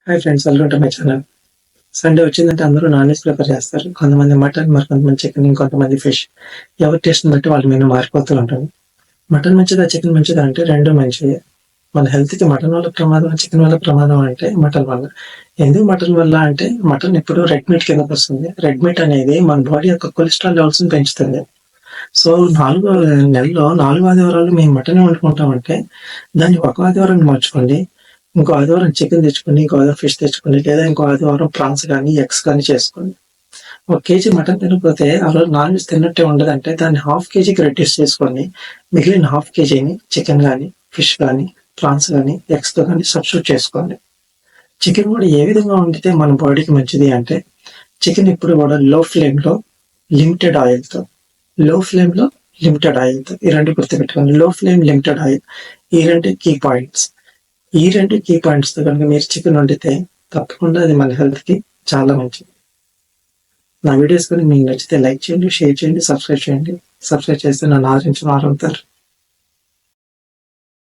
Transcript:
Hi friends, welcome to my channel. Sunday వచ్చిందంటే అందరూ non veg prefer చేస్తారు. కొంతమంది మటన్, మరి కొంతమంది చికెన్, ఇంకొంతమంది ఫిష్. ఎవరి టేస్ట్ని బట్టి వాళ్ళ మెనూ మారిపోతూ ఉంటుంది. మటన్ మంచిదా, చికెన్ మంచిదా అంటే రెండు మంచివే. మన హెల్త్కి మటన్ వల్ల ప్రమాదం, చికెన్ వల్ల ప్రమాదం అంటే మటన్ వల్ల. ఎందుకు మటన్ వల్ల అంటే మటన్ ఇప్పుడు రెడ్ మీట్ కిందకు వస్తుంది. రెడ్ మీట్ అనేది మన బాడీ యొక్క కొలెస్ట్రాల్ లెవెల్స్ని పెంచుతుంది. సో 4 నెలలో 4 ఆదివారాలు మేము మటనే వండుకుంటామంటే దాన్ని ఒక ఆదివారం మార్చుకోండి. ఇంకో ఆదివారం చికెన్ తెచ్చుకోండి, ఇంకో ఆదివారం ఫిష్ తెచ్చుకోండి, లేదా ఇంకో ఆదివారం ప్రాన్స్ కానీ ఎగ్స్ కానీ చేసుకోండి. 1 కేజీ మటన్ తినకపోతే ఆ రోజు నాన్ వెజ్ తిన్నట్టే ఉండదంటే దాన్ని హాఫ్ కేజీకి రెడ్యూస్ చేసుకోండి. మిగిలిన హాఫ్ కేజీని చికెన్ కానీ, ఫిష్ కానీ, ప్రాన్స్ కానీ, ఎగ్స్తో కానీ సబ్స్టిట్యూట్ చేసుకోండి. చికెన్ కూడా ఏ విధంగా వండితే మన బాడీకి మంచిది అంటే చికెన్ ఇప్పుడు కూడా లో ఫ్లేమ్లో లిమిటెడ్ ఆయిల్తో ఈ రెండు గుర్తుపెట్టుకోండి. లో ఫ్లేమ్, లిమిటెడ్ ఆయిల్, ఈ రెండు కీ పాయింట్స్. ఈ రెండు కీ పాయింట్స్తో కనుక మీరు చికెన్ వండితే తప్పకుండా అది మన హెల్త్కి చాలా మంచిది. నా వీడియోస్ కానీ మీకు నచ్చితే లైక్ చేయండి, షేర్ చేయండి, సబ్స్క్రైబ్ చేయండి. సబ్స్క్రైబ్ చేస్తే నన్ను ఆదరించిన వారు అవుతారు.